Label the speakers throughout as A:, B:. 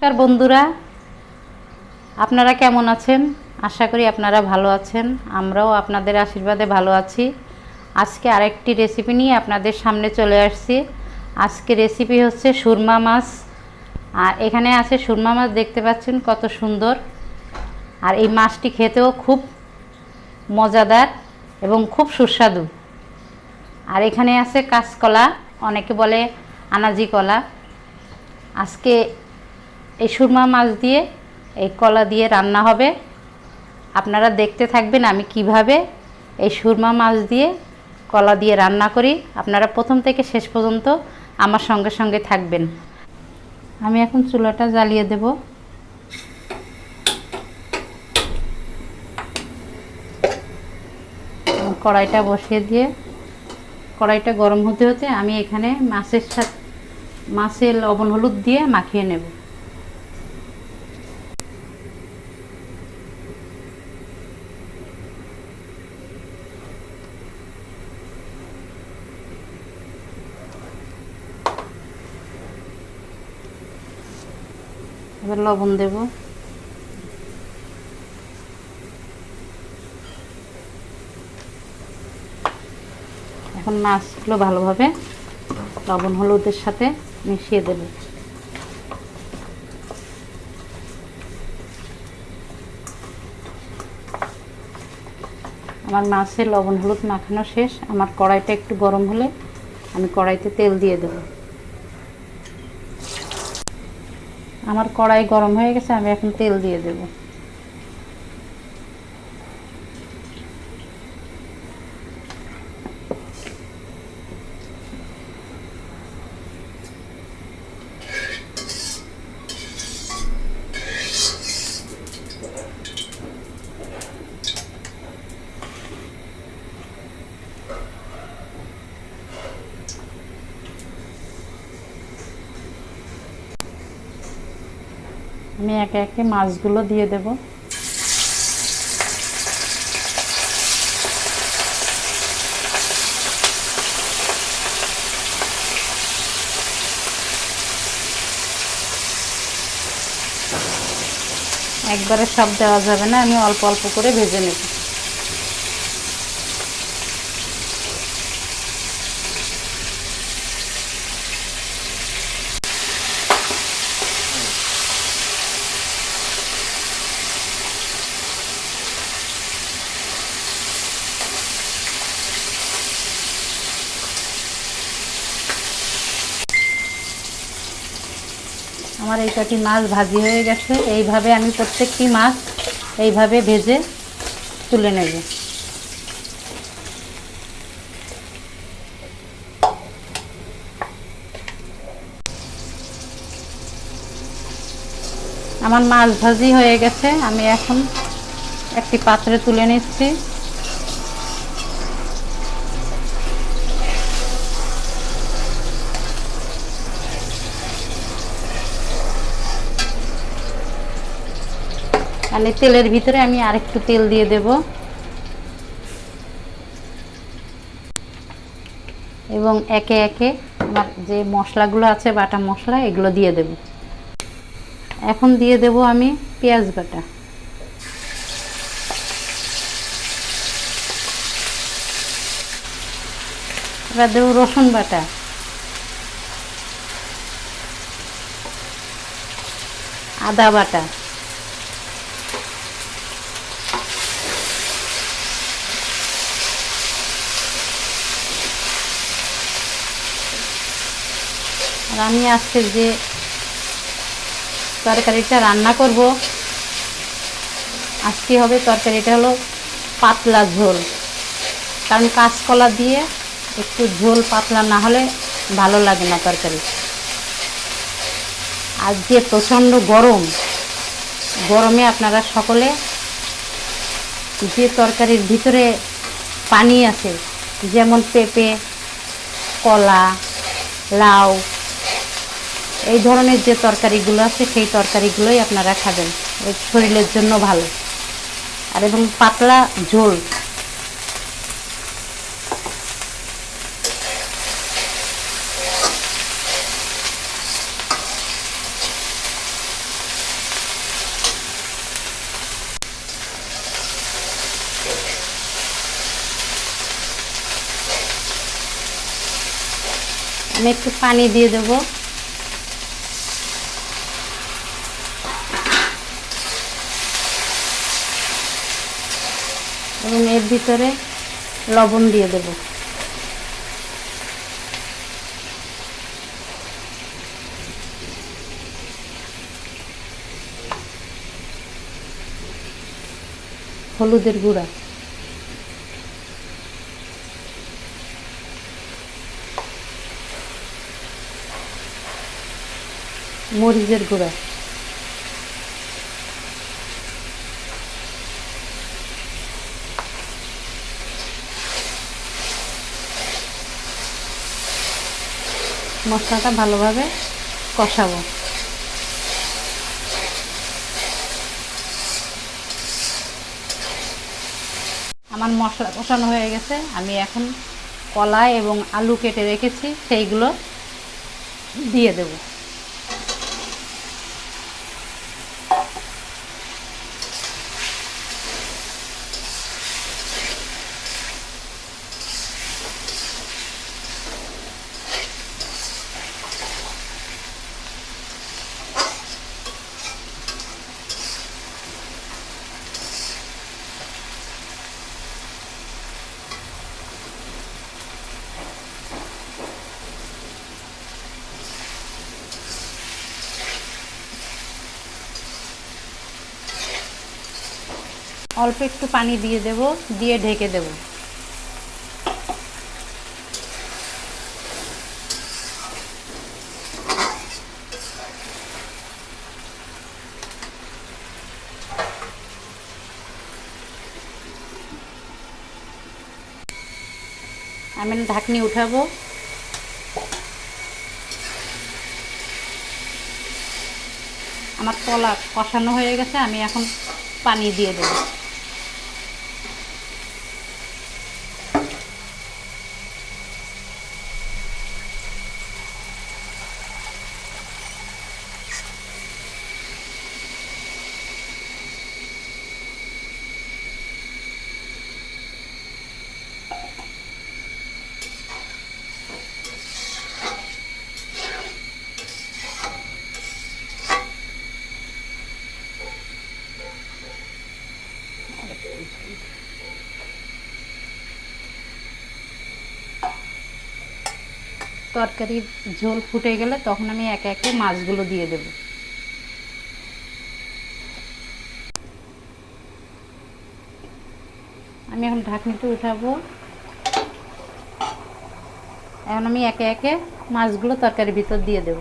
A: নমস্কার বন্ধুরা, আপনারা কেমন আছেন? আশা করি আপনারা ভালো আছেন। আমরাও আপনাদের আশীর্বাদে ভালো আছি। আজকে আরেকটি রেসিপি নিয়ে আপনাদের সামনে চলে আসছি। আজকে রেসিপি হচ্ছে সুরমা মাছ। আর এখানে আছে সুরমা মাছ, দেখতে পাচ্ছেন কত সুন্দর। আর এই মাছটি খেতেও খুব মজাদার এবং খুব সুস্বাদু। আর এখানে আছে কাঁচকলা, অনেকে বলে আনাজি কলা। আজকে এই সুরমা মাছ দিয়ে এই কলা দিয়ে রান্না হবে। আপনারা দেখতে থাকবেন আমি কিভাবে এই সুরমা মাছ দিয়ে কলা দিয়ে রান্না করি। আপনারা প্রথম থেকে শেষ পর্যন্ত আমার সঙ্গে সঙ্গে থাকবেন। আমি এখন চুলাটা জ্বালিয়ে দেব। কড়াইটা বসিয়ে দিয়ে কড়াইটা গরম হতে হতে আমি এখানে মাছের লবণ হলুদ দিয়ে মাখিয়ে নেব। এবার লবণ দেব। এখন মাছগুলো ভালোভাবে লবণ হলুদের সাথে মিশিয়ে দেব। আমার মাছের লবণ হলুদ মাখানো শেষ। আমার কড়াইটা একটু গরম হলে আমি কড়াইতে তেল দিয়ে দেব। আমার কড়াই গরম হয়ে গেছে, আমি এখন তেল দিয়ে দেব। আমি একে একে মাছগুলো দিয়ে দেব। একবারে সব দেওয়া যাবে না, আমি অল্প অল্প করে ভেজে নেব। আমার এই কটি মাছ ভাজি হয়ে গেছে। এইভাবে আমি প্রত্যেকটি মাছ এইভাবে ভেজে তুলে নেব। আমার মাছ ভাজি হয়ে গেছে, আমি এখন একটি পাত্রে তুলে নিচ্ছি। মানে তেলের ভিতরে আমি আরেকটু তেল দিয়ে দেব এবং একে একে আমার যে মশলাগুলো আছে, বাটা মশলা, এগুলো দিয়ে দেব। এখন দিয়ে দেব আমি পেঁয়াজ বাটা। এবার দেব রসুন বাটা, আদা বাটা, আর আমি আজকে যে তরকারিটা রান্না করব, আজকে হবে তরকারিটা হলো পাতলা ঝোল। কারণ কাঁচকলা দিয়ে একটু ঝোল পাতলা না হলে ভালো লাগে না তরকারি। আর যে প্রচণ্ড গরমে আপনারা সকলে যে তরকারির ভিতরে পানি আছে, যেমন পেঁপে, কলা, লাউ, এই ধরনের যে তরকারিগুলো আছে সেই তরকারিগুলোই আপনারা খাবেন, শরীরের জন্য ভালো। আর এবং পাতলা ঝোল। আমি একটু পানি দিয়ে দেব। এবং এর ভিতরে লবণ দিয়ে দেব। হলুদের গুঁড়া, মরিচের গুঁড়া, মশলাটা ভালোভাবে কষাবো। আমার মশলা কষানো হয়ে গেছে। আমি এখন কলাই এবং আলু কেটে রেখেছি সেইগুলো দিয়ে দেব। অল্প একটু পানি দিয়ে দেব, দিয়ে ঢেকে দেব। আমি ঢাকনি উঠাবো। আমার কলা কষানো হয়ে গেছে, আমি এখন পানি দিয়ে দেব। তরকারির ঝোল ফুটে গেলে তখন আমি একে একে মাছগুলো দিয়ে দেব। আমি এখন ঢাকনিতে উঠাবো। এখন আমি একে একে মাছগুলো তরকারির ভিতর দিয়ে দেব।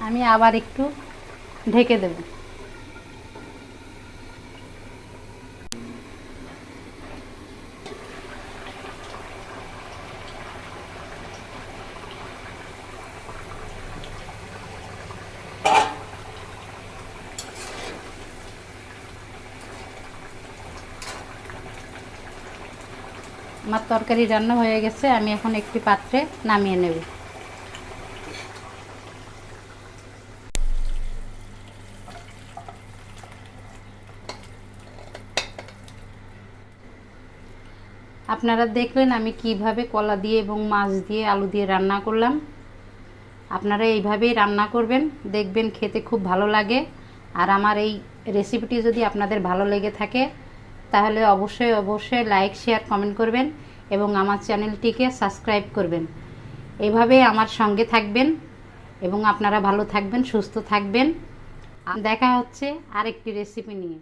A: আমি আবার একটু ঢেকে দেব। আমার তরকারি রান্না হয়ে গেছে, আমি এখন একটি পাত্রে নামিয়ে নেব। আপনারা দেখলেন আমি কিভাবে কলা দিয়ে এবং মাছ দিয়ে আলু দিয়ে রান্না করলাম। আপনারা এইভাবেই রান্না করবেন, দেখবেন খেতে খুব ভালো লাগে। আর আমার এই রেসিপিটি যদি আপনাদের ভালো লেগে থাকে তাহলে অবশ্যই অবশ্যই লাইক শেয়ার কমেন্ট করবেন এবং আমার চ্যানেলটিকে সাবস্ক্রাইব করবেন। এভাবেই আমার সঙ্গে থাকবেন এবং আপনারা ভালো থাকবেন, সুস্থ থাকবেন। দেখা হচ্ছে আরেকটি রেসিপি নিয়ে।